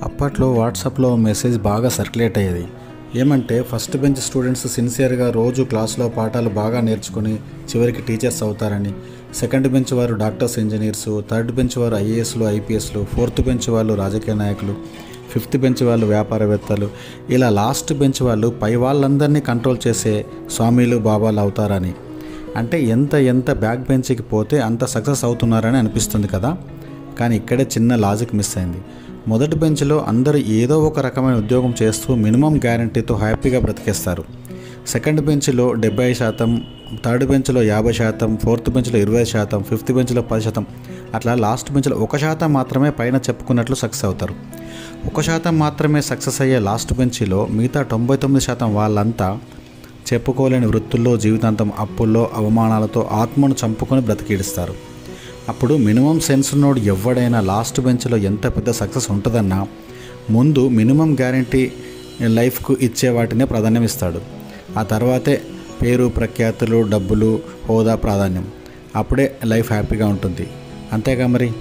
అప్పట్లో వాట్సాప్లో మెసేజ్ బాగా సర్క్యులేట్ అయ్యేది. ఏమంటే ఫస్ట్ బెంచ్ స్టూడెంట్స్ సిన్సియర్గా రోజు క్లాస్లో పాఠాలు బాగా నేర్చుకుని చివరికి టీచర్స్ అవుతారని, సెకండ్ బెంచ్ వారు డాక్టర్స్, ఇంజనీర్సు, థర్డ్ బెంచ్ వారు ఐఏఎస్లు, ఐపీఎస్లు, ఫోర్త్ బెంచ్ వాళ్ళు రాజకీయ నాయకులు, ఫిఫ్త్ బెంచ్ వాళ్ళు వ్యాపారవేత్తలు, ఇలా లాస్ట్ బెంచ్ వాళ్ళు పై వాళ్ళందరినీ కంట్రోల్ చేసే స్వామీలు, బాబాలు అవుతారని. అంటే ఎంత బ్యాక్ బెంచ్కి పోతే అంత సక్సెస్ అవుతున్నారని అనిపిస్తుంది కదా. కానీ ఇక్కడే చిన్న లాజిక్ మిస్ అయింది. మొదటి బెంచ్లో అందరూ ఏదో ఒక రకమైన ఉద్యోగం చేస్తూ మినిమం గ్యారంటీతో హ్యాపీగా బ్రతికేస్తారు. సెకండ్ బెంచ్లో 70%, థర్డ్ బెంచ్లో 50%, ఫోర్త్ బెంచ్లో 20%, ఫిఫ్త్ బెంచ్లో 10%, అట్లా లాస్ట్ బెంచ్లో 1% మాత్రమే పైన చెప్పుకున్నట్లు సక్సెస్ అవుతారు. 1% మాత్రమే సక్సెస్ అయ్యే లాస్ట్ బెంచ్లో మిగతా 99% వాళ్ళంతా చెప్పుకోలేని వృత్తుల్లో జీవితాంతం అప్పుల్లో, అవమానాలతో ఆత్మను చంపుకొని బ్రతికిడుస్తారు. అప్పుడు మినిమం సెన్స్ నోడు ఎవడైనా లాస్ట్ బెంచ్లో ఎంత పెద్ద సక్సెస్ ఉంటుందన్నా ముందు మినిమం గ్యారంటీ లైఫ్కు ఇచ్చే వాటినే ప్రాధాన్యం ఇస్తాడు. ఆ తర్వాతే పేరు, ప్రఖ్యాతులు, డబ్బులు, హోదా ప్రాధాన్యం. అప్పుడే లైఫ్ హ్యాపీగా ఉంటుంది. అంతేగా మరి.